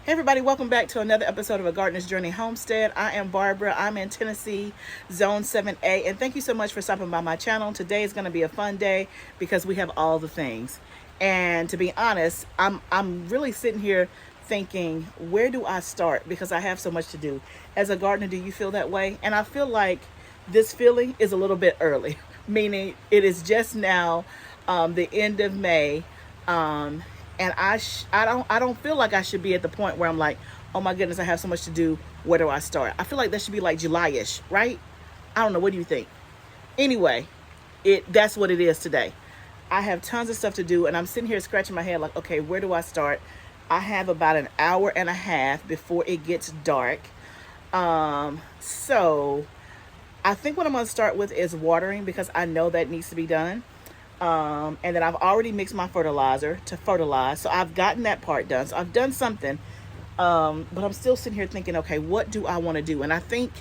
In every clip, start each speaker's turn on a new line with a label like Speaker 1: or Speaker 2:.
Speaker 1: Hey everybody, welcome back to another episode of A Gardener's Journey Homestead. I am Barbara. I'm in Tennessee, Zone 7A, and thank you so much for stopping by my channel. Today is going to be a fun day because we have all the things. And to be honest, I'm really sitting here thinking, where do I start? Because I have so much to do. As a gardener, do you feel that way? And I feel like this feeling is a little bit early, meaning it is just now the end of May. And I don't feel like I should be at the point where I'm like, oh my goodness, I have so much to do. Where do I start? I feel like that should be like July-ish, right? I don't know. What do you think? Anyway, that's what it is today. I have tons of stuff to do, and I'm sitting here scratching my head like, okay, where do I start? I have about an hour and a half before it gets dark. So I think what I'm going to start with is watering, because I know that needs to be done. And then I've already mixed my fertilizer to fertilize. So I've gotten that part done. So I've done something. But I'm still sitting here thinking, okay, what do I want to do? And I think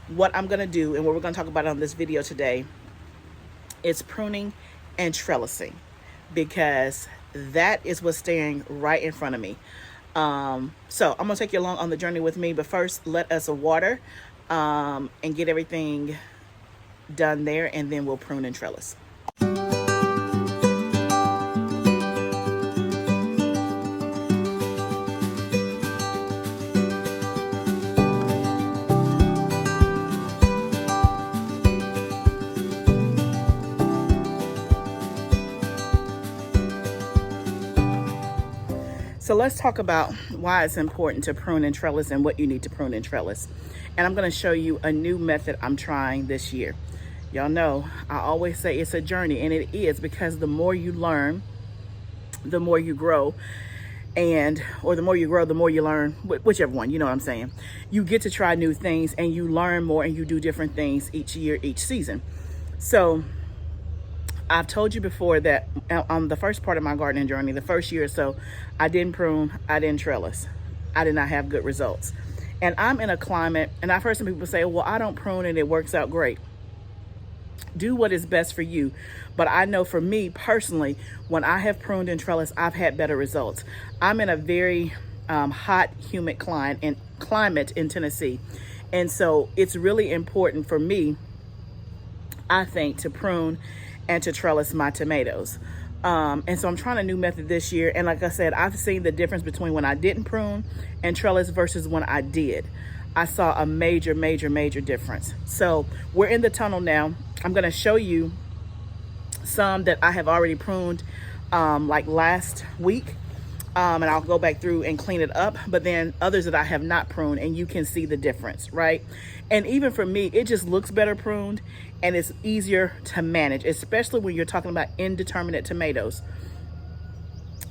Speaker 1: what I'm going to do, and what we're going to talk about on this video today, is pruning and trellising, because that is what's staring right in front of me. So I'm going to take you along on the journey with me. But first, let us water and get everything done there. And then we'll prune and trellis. So let's talk about why it's important to prune and trellis and what you need to prune and trellis. And I'm going to show you a new method I'm trying this year. Y'all know I always say it's a journey, and it is, because the more you learn, the more you grow. Or the more you grow, the more you learn, whichever one, you know what I'm saying. You get to try new things, and you learn more, and you do different things each year, each season. So I've told you before that on the first part of my gardening journey, the first year or so, I didn't prune, I didn't trellis. I did not have good results. And I'm in a climate, and I've heard some people say, well, I don't prune and it works out great. Do what is best for you. But I know for me personally, when I have pruned and trellised, I've had better results. I'm in a very hot, humid climate in Tennessee. And so it's really important for me, I think, to prune and to trellis my tomatoes. And so I'm trying a new method this year. And like I said, I've seen the difference between when I didn't prune and trellis versus when I did. I saw a major, major, major difference. So we're in the tunnel now. I'm going to show you some that I have already pruned like last week. And I'll go back through and clean it up. But then others that I have not pruned, and you can see the difference, right? And even for me, it just looks better pruned, and it's easier to manage, especially when you're talking about indeterminate tomatoes.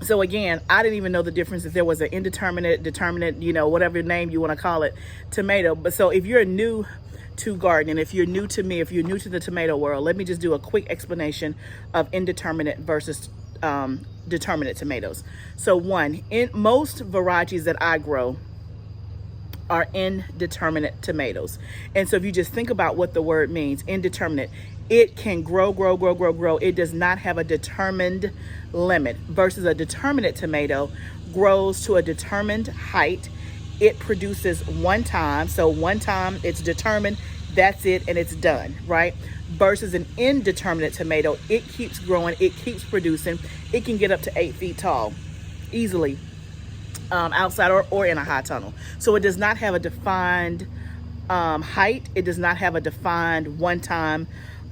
Speaker 1: So again, I didn't even know the difference if there was an indeterminate, determinate, you know, whatever name you want to call it, tomato. But so if you're new to gardening, if you're new to me, if you're new to the tomato world, let me just do a quick explanation of indeterminate versus determinate tomatoes. So one, in most varieties that I grow are indeterminate tomatoes. And so if you just think about what the word means, indeterminate, it can grow. It does not have a determined limit, versus a determinate tomato grows to a determined height. It produces one time. So one time it's determined, that's it, and it's done, right? Versus an indeterminate tomato, it keeps growing, it keeps producing. It can get up to 8 feet tall easily, outside or in a high tunnel. So it does not have a defined height. It does not have a defined one-time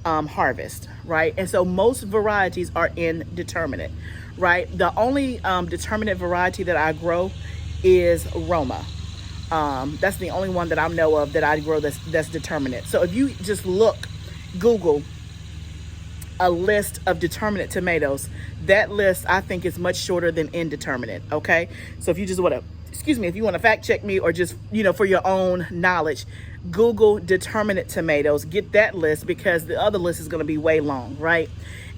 Speaker 1: harvest, right? And so most varieties are indeterminate, right? The only determinate variety that I grow is Roma. That's the only one that I know of that I grow that's determinate. So if you just Google a list of determinate tomatoes, that list I think is much shorter than indeterminate. Okay, so if you just want to, if you want to fact check me, or just, you know, for your own knowledge, Google determinate tomatoes, get that list, because the other list is going to be way long, right?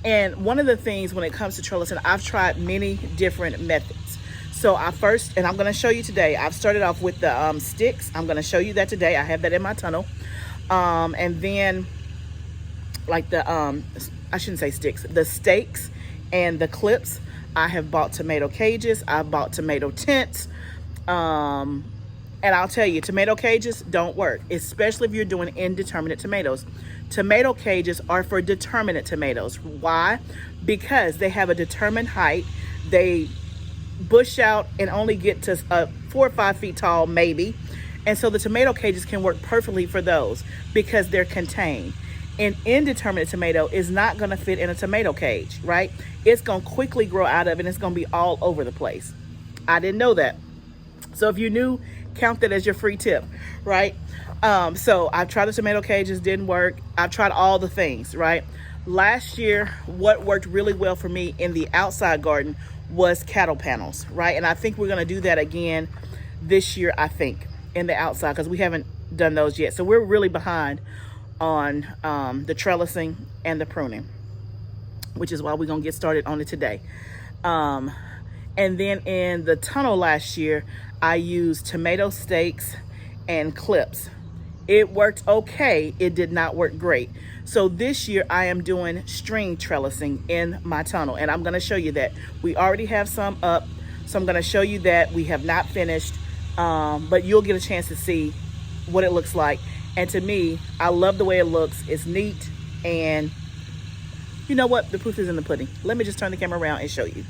Speaker 1: And one of the things when it comes to trellising, I've tried many different methods. So I'm going to show you today, I've started off with the sticks. I'm going to show you that today. I have that in my tunnel. And then like the, I shouldn't say sticks, the stakes and the clips. I have bought tomato cages. I've bought tomato tents. And I'll tell you, tomato cages don't work, especially if you're doing indeterminate tomatoes. Tomato cages are for determinate tomatoes. Why? Because they have a determined height. They bush out and only get to 4 or 5 feet tall, maybe. And so the tomato cages can work perfectly for those because they're contained. An indeterminate tomato is not going to fit in a tomato cage, right? It's going to quickly grow out of it and it's going to be all over the place. I didn't know that. So if you're new, count that as your free tip, right? So I've tried the tomato cages, didn't work. I've tried all the things, right? Last year, what worked really well for me in the outside garden was cattle panels, right? And I think we're going to do that again this year, I think, in the outside, because we haven't done those yet. So we're really behind on the trellising and the pruning, which is why we're going to get started on it today. And then in the tunnel last year, I used tomato stakes and clips. It worked okay. It did not work great. So this year I am doing string trellising in my tunnel, and I'm going to show you that. We already have some up, so I'm going to show you that. We have not finished, but you'll get a chance to see what it looks like. And to me, I love the way it looks. It's neat, and you know what? The proof is in the pudding. Let me just turn the camera around and show you.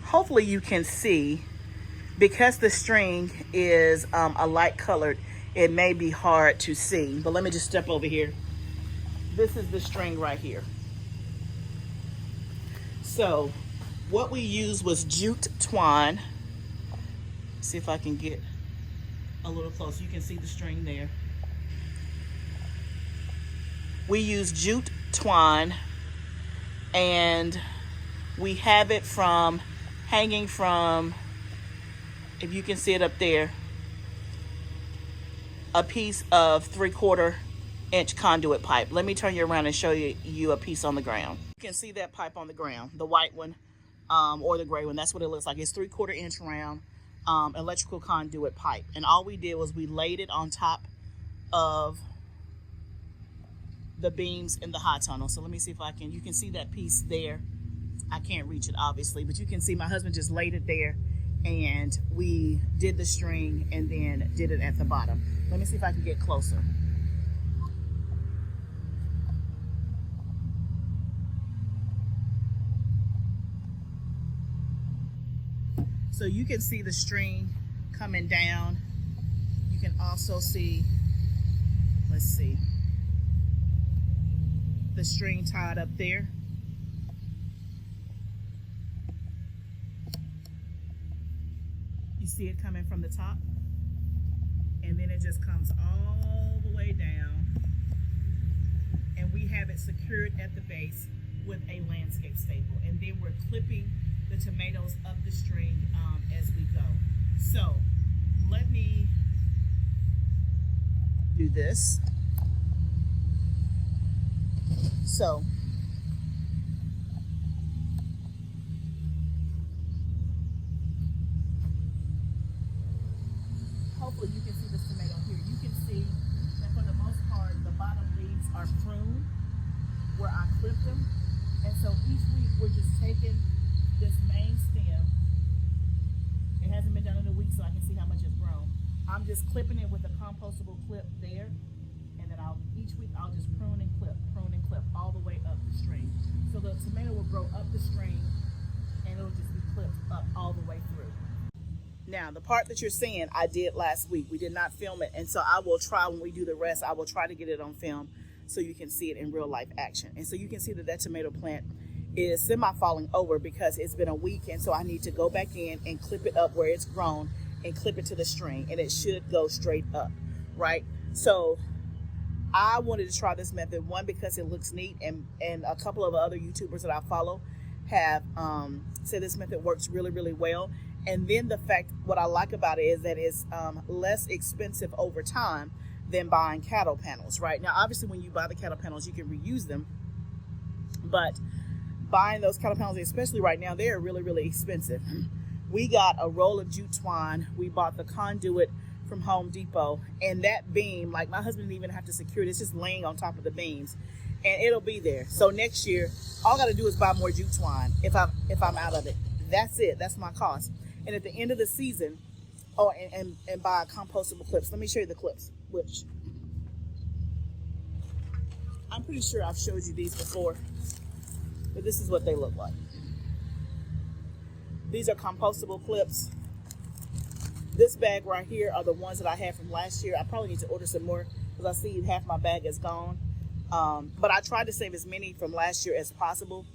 Speaker 1: Hopefully you can see, because the string is a light colored, it may be hard to see, but let me just step over here. This is the string right here. So what we used was jute twine. See if I can get a little closer. You can see the string there. We use jute twine, and we have it from hanging from, if you can see it up there, a piece of 3/4 inch conduit pipe. Let me turn you around and show you a piece on the ground. You can see that pipe on the ground, the white one or the gray one. That's what it looks like. It's 3/4 inch round electrical conduit pipe. And all we did was we laid it on top of the beams in the hot tunnel. So let me see if I can, you can see that piece there. I can't reach it obviously, but you can see my husband just laid it there, and we did the string and then did it at the bottom. Let me see if I can get closer. So you can see the string coming down. You can also see, let's see, the string tied up there. You see it coming from the top, and then it just comes all the way down, and we have it secured at the base with a landscape staple, and then we're clipping the tomatoes up the string as we go. So let me do this. So hopefully you can see this tomato here. You can see that for the most part, the bottom leaves are pruned where I clipped them. And so each week we're just taking this main stem. It hasn't been done in a week, so I can see how much it's grown. I'm just clipping it with a compostable clip there. And then each week I'll just prune and clip all the way up the string. So the tomato will grow up the string, and it'll just be clipped up all the way through. Now, the part that you're seeing, I did last week. We did not film it, and so I will try, when we do the rest, I will try to get it on film so you can see it in real life action. And so you can see that that tomato plant is semi-falling over because it's been a week, and so I need to go back in and clip it up where it's grown and clip it to the string, and it should go straight up, right? So I wanted to try this method, one, because it looks neat, and a couple of other YouTubers that I follow have said this method works really, really well. And then the fact, what I like about it is that it's less expensive over time than buying cattle panels, right? Now, obviously, when you buy the cattle panels, you can reuse them, but buying those cattle panels, especially right now, they're really, really expensive. We got a roll of jute twine. We bought the conduit from Home Depot, and that beam, like, my husband didn't even have to secure it. It's just laying on top of the beams, and it'll be there. So next year, all I got to do is buy more jute twine if I'm out of it. That's it. That's my cost. And at the end of the season, Oh, and buy compostable clips. Let me show you the clips, which I'm pretty sure I've showed you these before, but this is what they look like. These are compostable clips. This bag right here are the ones that I had from last year. I probably need to order some more because I see half my bag is gone. But I tried to save as many from last year as possible,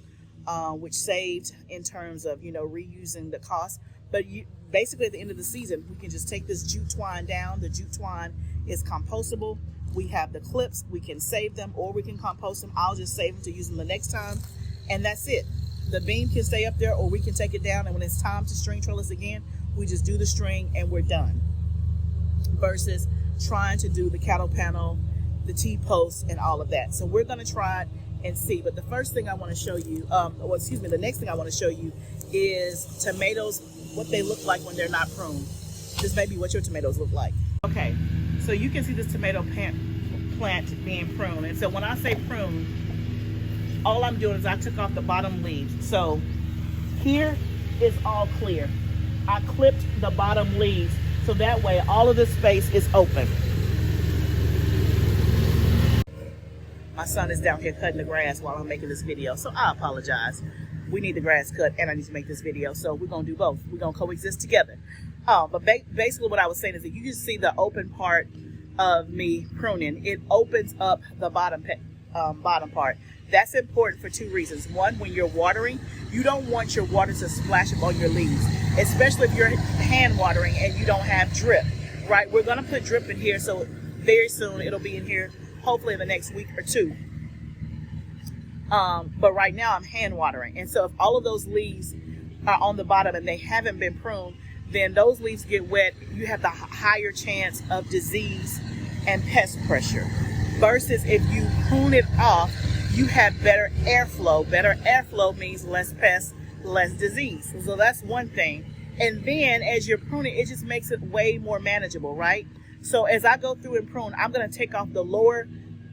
Speaker 1: which saved in terms of, reusing the cost. But basically at the end of the season, we can just take this jute twine down. The jute twine is compostable. We have the clips. We can save them or we can compost them. I'll just save them to use them the next time. And that's it. The beam can stay up there or we can take it down. And when it's time to string trellis again, we just do the string and we're done. Versus trying to do the cattle panel, the T-post, and all of that. So we're going to try it and see. But the first thing I want to show you, the next thing I want to show you is tomatoes, what they look like when they're not pruned. This may be what your tomatoes look like. Okay, so you can see this tomato plant being pruned. And so when I say prune, all I'm doing is I took off the bottom leaves. So here is all clear. I clipped the bottom leaves so that way all of the space is open. My son is down here cutting the grass while I'm making this video, so I apologize. We need the grass cut and I need to make this video, so we're going to do both. We're going to coexist together. But basically what I was saying is that you can see the open part of me pruning. It opens up the bottom part. That's important for two reasons. One, when you're watering, you don't want your water to splash up on your leaves, especially if you're hand watering and you don't have drip, right? We're going to put drip in here, so very soon it'll be in here, hopefully in the next week or two. But right now I'm hand watering. And so if all of those leaves are on the bottom and they haven't been pruned, then those leaves get wet. You have the higher chance of disease and pest pressure. Versus if you prune it off, you have better airflow. Better airflow means less pests, less disease. So that's one thing. And then as you're pruning, it just makes it way more manageable, right? So as I go through and prune, I'm going to take off the lower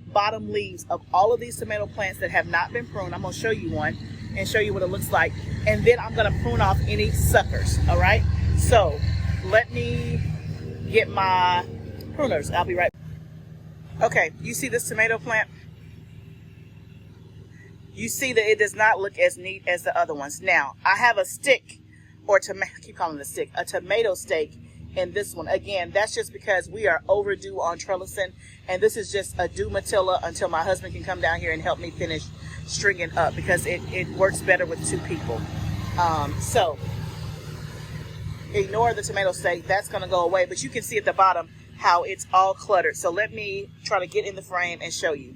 Speaker 1: bottom leaves of all of these tomato plants that have not been pruned. I'm going to show you one and show you what it looks like. And then I'm going to prune off any suckers, all right? So let me get my pruners. I'll be right back. Okay, you see this tomato plant? You see that it does not look as neat as the other ones. Now, I have a stick, or I keep calling it a stick, a tomato stake in this one. Again, that's just because we are overdue on trellising, and this is just a Matilla until my husband can come down here and help me finish stringing up, because it works better with two people. So ignore the tomato stake, that's going to go away, but you can see at the bottom how it's all cluttered. So let me try to get in the frame and show you.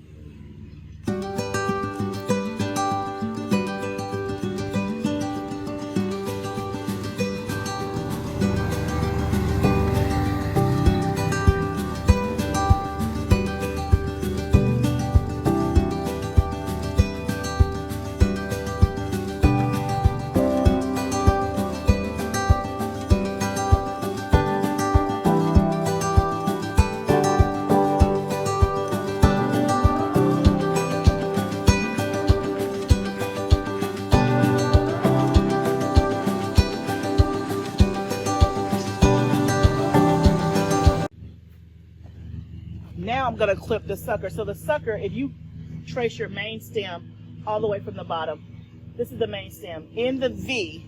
Speaker 1: Now I'm going to clip the sucker. So the sucker, if you trace your main stem all the way from the bottom, this is the main stem. In the V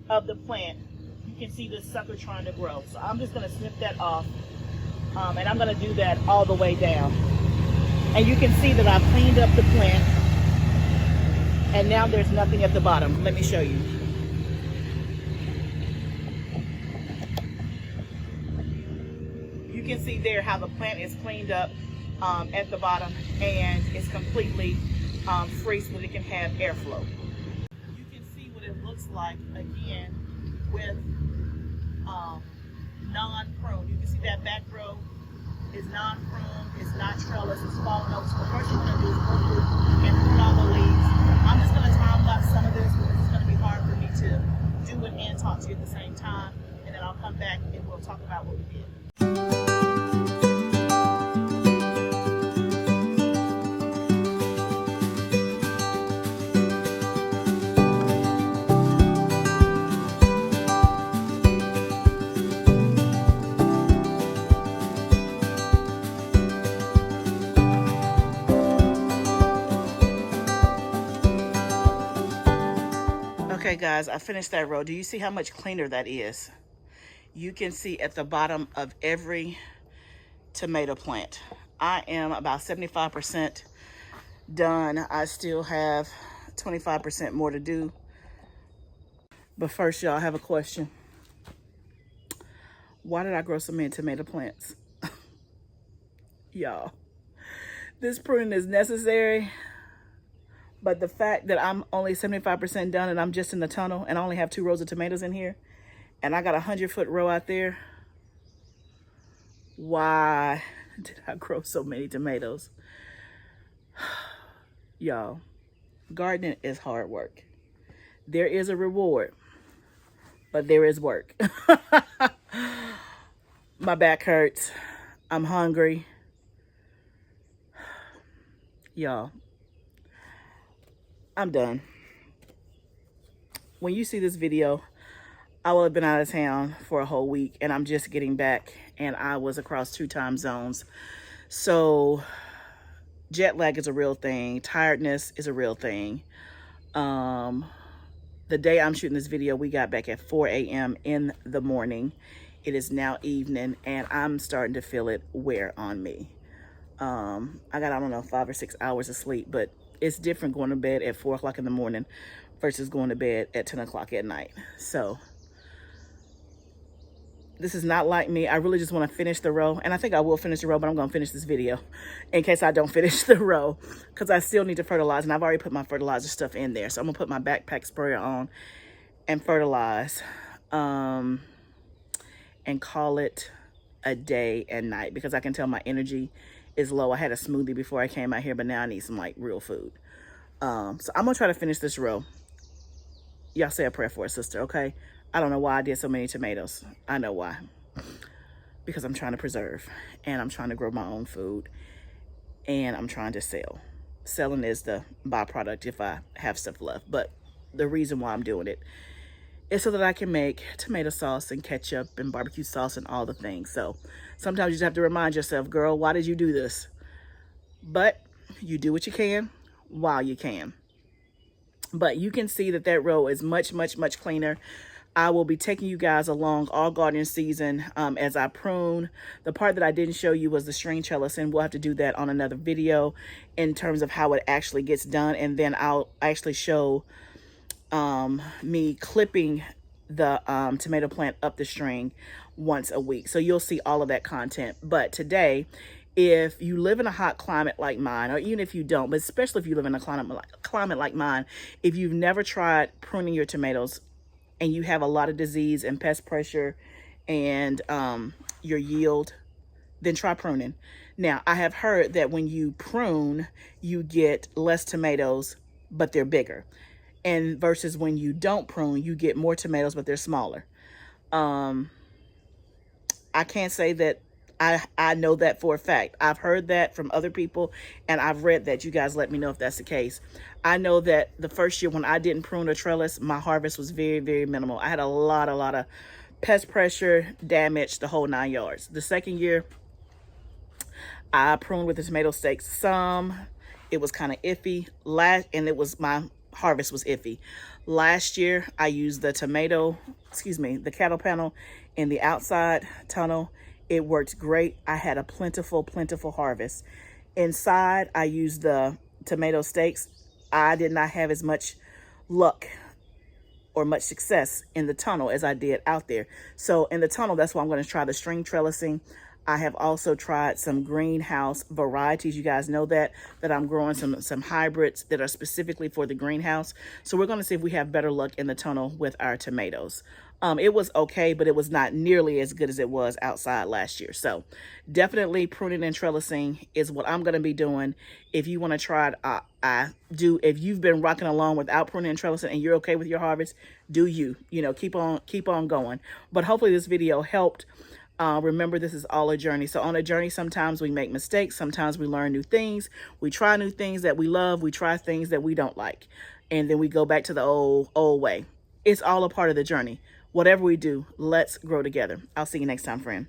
Speaker 1: of the plant, you can see the sucker trying to grow. So I'm just going to snip that off, and I'm going to do that all the way down. And you can see that I've cleaned up the plant, and now there's nothing at the bottom. Let me show you. You can see there how the plant is cleaned up at the bottom, and it's completely free so that it can have airflow. You can see what it looks like again with non-prune. You can see that back row is non-prune, it's not trellis, it's fallen over. So the first thing I'm going to do is go through and prune all the leaves. I'm just going to time lapse some of this because it's going to be hard for me to do it and talk to you at the same time, and then I'll come back and we'll talk about what we did. Okay guys, I finished that row. Do you see how much cleaner that is? You can see at the bottom of every tomato plant. I am about 75% done. I still have 25% more to do. But first, y'all, I have a question. Why did I grow so many tomato plants? Y'all, this pruning is necessary, but the fact that I'm only 75% done and I'm just in the tunnel and I only have 2 rows of tomatoes in here and I got a 100-foot row out there, why did I grow so many tomatoes? Y'all, gardening is hard work. There is a reward, but there is work. My back hurts. I'm hungry. Y'all, I'm done. When you see this video, I will have been out of town for a whole week and I'm just getting back, and I was across 2 time zones. So jet lag is a real thing. Tiredness is a real thing. The day I'm shooting this video, we got back at 4 a.m. in the morning. It is now evening and I'm starting to feel it wear on me. I got, I don't know, 5 or 6 hours of sleep, but it's different going to bed at 4 o'clock in the morning versus going to bed at 10 o'clock at night. So this is not like me. I really just want to finish the row, and I think I will finish the row, but I'm going to finish this video in case I don't finish the row because I still need to fertilize, and I've already put my fertilizer stuff in there. So I'm going to put my backpack sprayer on and fertilize and call it a day and night because I can tell my energy is low. I had a smoothie before I came out here, but now I need some like real food. So I'm gonna try to finish this row. Y'all say a prayer for a sister, okay? I don't know why I did so many tomatoes. I know why. Because I'm trying to preserve and I'm trying to grow my own food and I'm trying to sell. Selling is the byproduct if I have stuff left, but the reason why I'm doing it is so that I can make tomato sauce and ketchup and barbecue sauce and all the things. So sometimes you just have to remind yourself, girl, why did you do this? But you do what you can while you can. But you can see that that row is much, much, much cleaner. I will be taking you guys along all gardening season as I prune. The part that I didn't show you was the string trellis, and we'll have to do that on another video in terms of how it actually gets done. And then I'll actually show me clipping the tomato plant up the string once a week. So you'll see all of that content. But today, if you live in a hot climate like mine, or even if you don't, but especially if you live in a climate like mine, if you've never tried pruning your tomatoes and you have a lot of disease and pest pressure and your yield, then try pruning. Now, I have heard that when you prune, you get less tomatoes, but they're bigger. And versus when you don't prune, you get more tomatoes, but they're smaller. I can't say that I know that for a fact. I've heard that from other people, and I've read that. You guys let me know if that's the case. I know that the first year when I didn't prune or trellis, my harvest was very, very minimal. I had a lot of pest pressure, damage, the whole 9 yards. The second year, I pruned with the tomato stakes some. It was kind of iffy. And it was my harvest was iffy. Last year, I used the the cattle panel in the outside tunnel. It worked great. I had a plentiful harvest. Inside, I used the tomato stakes. I did not have as much luck or much success in the tunnel as I did out there. So in the tunnel, that's why I'm going to try the string trellising. I have also tried some greenhouse varieties. You guys know that I'm growing some hybrids that are specifically for the greenhouse. So we're going to see if we have better luck in the tunnel with our tomatoes. It was okay, but it was not nearly as good as it was outside last year. So definitely pruning and trellising is what I'm going to be doing. If you want to try it, if you've been rocking along without pruning and trellising and you're okay with your harvest, do you know, keep on going. But hopefully this video helped. Remember, this is all a journey. So on a journey, sometimes we make mistakes. Sometimes we learn new things. We try new things that we love. We try things that we don't like. And then we go back to the old way. It's all a part of the journey. Whatever we do, let's grow together. I'll see you next time, friend.